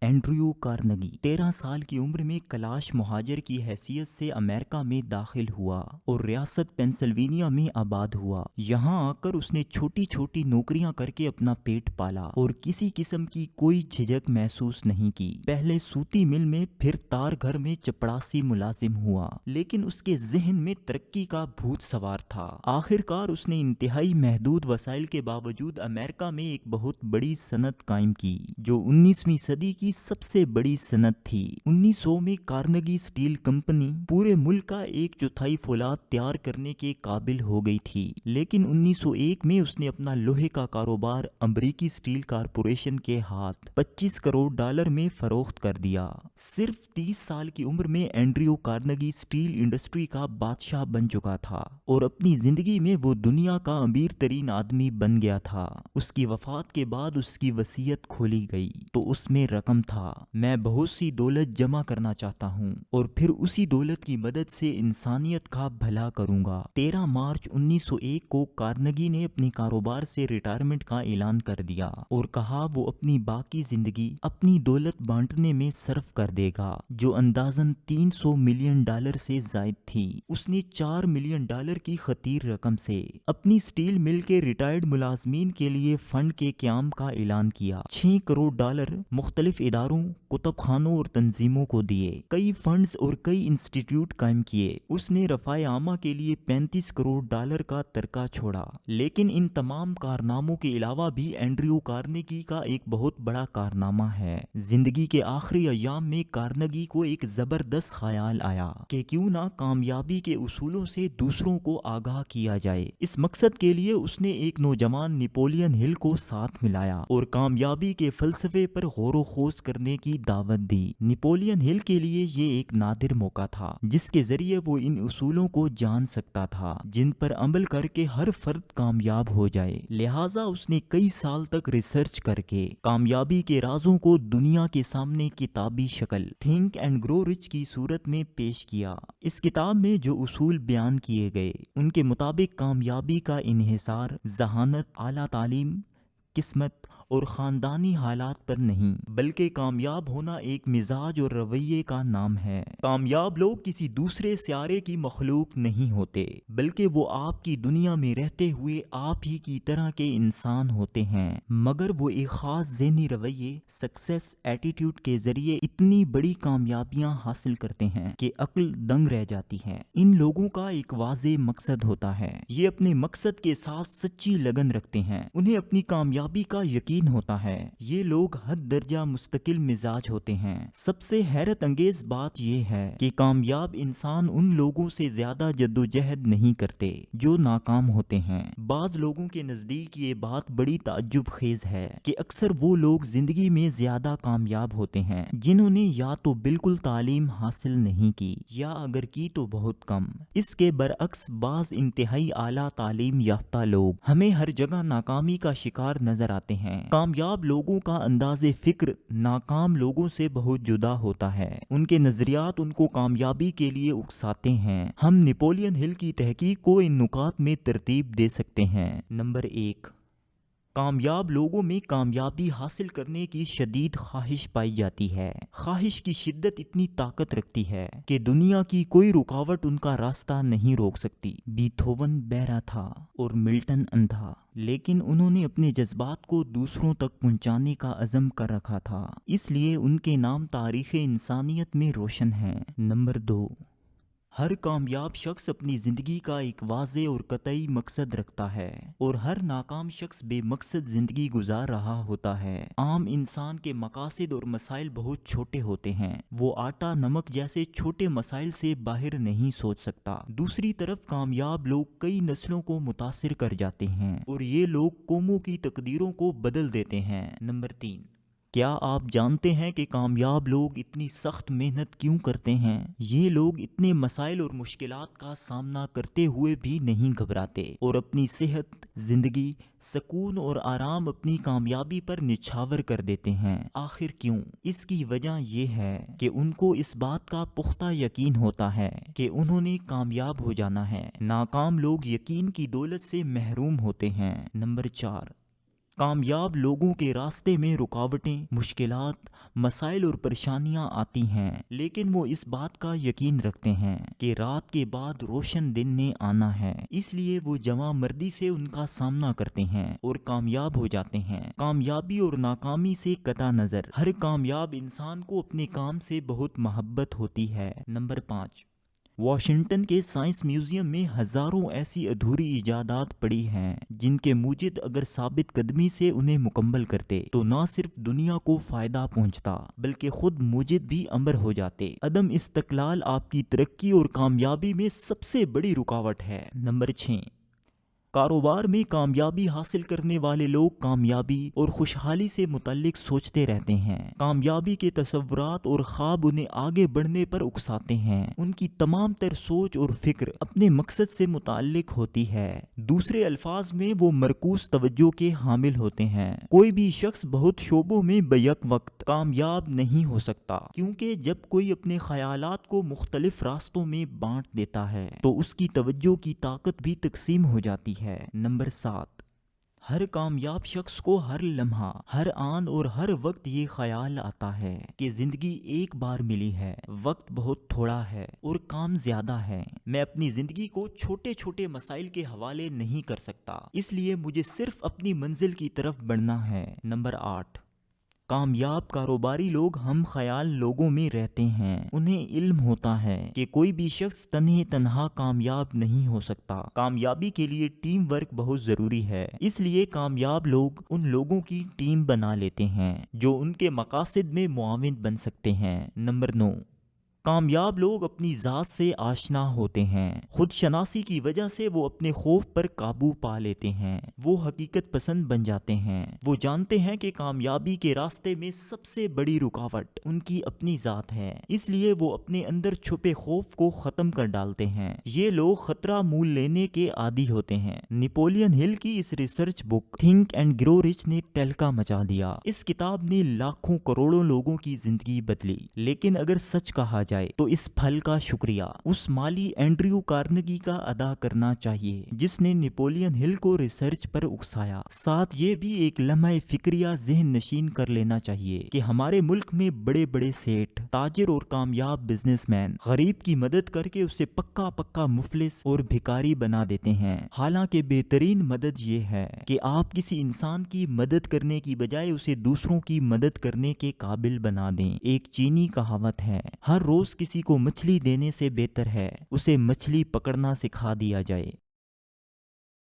Andrew کارنگی 13 سال کی عمر میں کلاش مہاجر کی حیثیت سے امریکہ میں داخل ہوا اور ریاست پینسلوینیا میں آباد ہوا۔ یہاں آ کر اس نے چھوٹی چھوٹی نوکریاں کر کے اپنا پیٹ پالا اور کسی قسم کی کوئی جھجک محسوس نہیں کی۔ پہلے سوتی مل میں، پھر تار گھر میں چپڑاسی ملازم ہوا، لیکن اس کے ذہن میں ترقی کا بھوت سوار تھا۔ آخر کار اس نے انتہائی محدود وسائل کے باوجود امریکہ میں ایک بہت بڑی صنعت قائم کی جو 19ویں صدی کی سب سے بڑی صنعت تھی۔ 1900 میں کارنگی اسٹیل کمپنی پورے ملک کا 1/4 فولاد تیار کرنے کے قابل ہو گئی تھی، لیکن 1901 میں اس نے اپنا لوہے کا کاروبار امریکی اسٹیل کارپوریشن کے ہاتھ $25 کروڑ میں فروخت کر دیا۔ صرف 30 سال کی عمر میں اینڈریو کارنگی اسٹیل انڈسٹری کا بادشاہ بن چکا تھا اور اپنی زندگی میں وہ دنیا کا امیر ترین آدمی بن گیا تھا۔ اس کی وفات کے بعد اس کی وصیت کھولی گئی تو اس میں رقم تھا: میں بہت سی دولت جمع کرنا چاہتا ہوں اور پھر اسی دولت کی مدد سے انسانیت کا بھلا کروں گا۔ 13 مارچ 1901 کو کارنگی نے اپنی کاروبار سے ریٹائرمنٹ کا اعلان کر دیا اور کہا وہ اپنی باقی زندگی اپنی دولت بانٹنے میں صرف کر دے گا، جو اندازاً $300 ملین سے زائد تھی۔ اس نے $4 ملین کی خطیر رقم سے اپنی اسٹیل مل کے ریٹائرڈ ملازمین کے لیے فنڈ کے قیام کا اعلان کیا۔ $6 کروڑ مختلف اداروں، کتب خانوں اور تنظیموں کو دیے۔ کئی فنڈز اور کئی انسٹیٹیوٹ قائم کیے۔ اس نے رفاع عامہ کے لیے $35 کروڑ کا ترکہ چھوڑا۔ لیکن ان تمام کارناموں کے علاوہ بھی اینڈریو کارنگی کا ایک بہت بڑا کارنامہ ہے۔ زندگی کے آخری ایام میں کارنگی کو ایک زبردست خیال آیا کہ کیوں نہ کامیابی کے اصولوں سے دوسروں کو آگاہ کیا جائے۔ اس مقصد کے لیے اس نے ایک نوجوان نپولین ہل کو ساتھ ملایا اور کامیابی کے فلسفے پر غور و خوض کرنے کی دعوت دی۔ نپولین ہل کے لیے یہ ایک نادر موقع تھا جس کے ذریعے وہ ان اصولوں کو جان سکتا تھا جن پر عمل کر کے ہر فرد کامیاب ہو جائے۔ لہٰذا اس نے کئی سال تک ریسرچ کر کے کامیابی کے رازوں کو دنیا کے سامنے کتابی شکل تھنک اینڈ گرو رچ کی صورت میں پیش کیا۔ اس کتاب میں جو اصول بیان کیے گئے ان کے مطابق کامیابی کا انحصار ذہانت، اعلیٰ تعلیم، قسمت اور خاندانی حالات پر نہیں، بلکہ کامیاب ہونا ایک مزاج اور رویے کا نام ہے۔ کامیاب لوگ کسی دوسرے سیارے کی مخلوق نہیں ہوتے، بلکہ وہ آپ کی دنیا میں رہتے ہوئے آپ ہی کی طرح کے انسان ہوتے ہیں، مگر وہ ایک خاص ذہنی رویے سکسیس ایٹیٹیوڈ کے ذریعے اتنی بڑی کامیابیاں حاصل کرتے ہیں کہ عقل دنگ رہ جاتی ہے۔ ان لوگوں کا ایک واضح مقصد ہوتا ہے، یہ اپنے مقصد کے ساتھ سچی لگن رکھتے ہیں، انہیں اپنی کامیابی کا یقین ہوتا ہے۔ یہ لوگ حد درجہ مستقل مزاج ہوتے ہیں۔ سب سے حیرت انگیز بات یہ ہے کہ کامیاب انسان ان لوگوں سے زیادہ جدوجہد نہیں کرتے جو ناکام ہوتے ہیں۔ بعض لوگوں کے نزدیک یہ بات بڑی تعجب خیز ہے کہ اکثر وہ لوگ زندگی میں زیادہ کامیاب ہوتے ہیں جنہوں نے یا تو بالکل تعلیم حاصل نہیں کی یا اگر کی تو بہت کم۔ اس کے برعکس بعض انتہائی اعلیٰ تعلیم یافتہ لوگ ہمیں ہر جگہ ناکامی کا شکار نظر آتے ہیں۔ کامیاب لوگوں کا انداز فکر ناکام لوگوں سے بہت جدا ہوتا ہے۔ ان کے نظریات ان کو کامیابی کے لیے اکساتے ہیں۔ ہم نپولین ہل کی تحقیق کو ان نکات میں ترتیب دے سکتے ہیں۔ نمبر 1، کامیاب لوگوں میں کامیابی حاصل کرنے کی شدید خواہش پائی جاتی ہے۔ خواہش کی شدت اتنی طاقت رکھتی ہے کہ دنیا کی کوئی رکاوٹ ان کا راستہ نہیں روک سکتی۔ بیتھوون بہرا تھا اور ملٹن اندھا، لیکن انہوں نے اپنے جذبات کو دوسروں تک پہنچانے کا عزم کر رکھا تھا، اس لیے ان کے نام تاریخ انسانیت میں روشن ہیں۔ نمبر 2، ہر کامیاب شخص اپنی زندگی کا ایک واضح اور قطعی مقصد رکھتا ہے اور ہر ناکام شخص بے مقصد زندگی گزار رہا ہوتا ہے۔ عام انسان کے مقاصد اور مسائل بہت چھوٹے ہوتے ہیں، وہ آٹا نمک جیسے چھوٹے مسائل سے باہر نہیں سوچ سکتا۔ دوسری طرف کامیاب لوگ کئی نسلوں کو متاثر کر جاتے ہیں اور یہ لوگ قوموں کی تقدیروں کو بدل دیتے ہیں۔ نمبر 3، کیا آپ جانتے ہیں کہ کامیاب لوگ اتنی سخت محنت کیوں کرتے ہیں؟ یہ لوگ اتنے مسائل اور مشکلات کا سامنا کرتے ہوئے بھی نہیں گھبراتے اور اپنی صحت، زندگی، سکون اور آرام اپنی کامیابی پر نچھاور کر دیتے ہیں۔ آخر کیوں؟ اس کی وجہ یہ ہے کہ ان کو اس بات کا پختہ یقین ہوتا ہے کہ انہوں نے کامیاب ہو جانا ہے۔ ناکام لوگ یقین کی دولت سے محروم ہوتے ہیں۔ نمبر 4، کامیاب لوگوں کے راستے میں رکاوٹیں، مشکلات، مسائل اور پریشانیاں آتی ہیں، لیکن وہ اس بات کا یقین رکھتے ہیں کہ رات کے بعد روشن دن نے آنا ہے، اس لیے وہ جواں مردی سے ان کا سامنا کرتے ہیں اور کامیاب ہو جاتے ہیں۔ کامیابی اور ناکامی سے قطع نظر، ہر کامیاب انسان کو اپنے کام سے بہت محبت ہوتی ہے۔ نمبر 5، واشنگٹن کے سائنس میوزیم میں ہزاروں ایسی ادھوری ایجادات پڑی ہیں جن کے موجد اگر ثابت قدمی سے انہیں مکمل کرتے تو نہ صرف دنیا کو فائدہ پہنچتا بلکہ خود موجد بھی امر ہو جاتے۔ عدم استقلال آپ کی ترقی اور کامیابی میں سب سے بڑی رکاوٹ ہے۔ نمبر 6، کاروبار میں کامیابی حاصل کرنے والے لوگ کامیابی اور خوشحالی سے متعلق سوچتے رہتے ہیں۔ کامیابی کے تصورات اور خواب انہیں آگے بڑھنے پر اکساتے ہیں۔ ان کی تمام تر سوچ اور فکر اپنے مقصد سے متعلق ہوتی ہے۔ دوسرے الفاظ میں وہ مرکوز توجہ کے حامل ہوتے ہیں۔ کوئی بھی شخص بہت شعبوں میں بیک وقت کامیاب نہیں ہو سکتا، کیونکہ جب کوئی اپنے خیالات کو مختلف راستوں میں بانٹ دیتا ہے تو اس کی توجہ کی طاقت بھی تقسیم ہو جاتی ہے۔ نمبر 7، ہر کامیاب شخص کو ہر لمحہ، ہر آن اور ہر وقت یہ خیال آتا ہے کہ زندگی ایک بار ملی ہے، وقت بہت تھوڑا ہے اور کام زیادہ ہے۔ میں اپنی زندگی کو چھوٹے چھوٹے مسائل کے حوالے نہیں کر سکتا، اس لیے مجھے صرف اپنی منزل کی طرف بڑھنا ہے۔ نمبر 8، کامیاب کاروباری لوگ ہم خیال لوگوں میں رہتے ہیں۔ انہیں علم ہوتا ہے کہ کوئی بھی شخص تنہا کامیاب نہیں ہو سکتا۔ کامیابی کے لیے ٹیم ورک بہت ضروری ہے، اس لیے کامیاب لوگ ان لوگوں کی ٹیم بنا لیتے ہیں جو ان کے مقاصد میں معاون بن سکتے ہیں۔ نمبر 9، کامیاب لوگ اپنی ذات سے آشنا ہوتے ہیں۔ خود شناسی کی وجہ سے وہ اپنے خوف پر قابو پا لیتے ہیں۔ وہ حقیقت پسند بن جاتے ہیں۔ وہ جانتے ہیں کہ کامیابی کے راستے میں سب سے بڑی رکاوٹ ان کی اپنی ذات ہے، اس لیے وہ اپنے اندر چھپے خوف کو ختم کر ڈالتے ہیں۔ یہ لوگ خطرہ مول لینے کے عادی ہوتے ہیں۔ نیپولین ہل کی اس research book think and grow rich نے تہلکہ مچا دیا۔ اس کتاب نے لاکھوں کروڑوں لوگوں کی زندگی بدلی، لیکن اگر سچ کہا جائے تو اس پھل کا شکریہ اس مالی اینڈریو کارنگی کا ادا کرنا چاہیے جس نے نیپولین ہل کو ریسرچ پر اکسایا۔ ساتھ یہ بھی ایک لمحہ فکریہ ذہن نشین کر لینا چاہیے کہ ہمارے ملک میں بڑے بڑے سیٹھ، تاجر اور کامیاب بزنس مین غریب کی مدد کر کے اسے پکا مفلس اور بھکاری بنا دیتے ہیں۔ حالانکہ بہترین مدد یہ ہے کہ آپ کسی انسان کی مدد کرنے کی بجائے اسے دوسروں کی مدد کرنے کے قابل بنا دیں۔ ایک چینی کہاوت ہے، ہر روز کسی کو مچھلی دینے سے بہتر ہے اسے مچھلی پکڑنا سکھا دیا جائے۔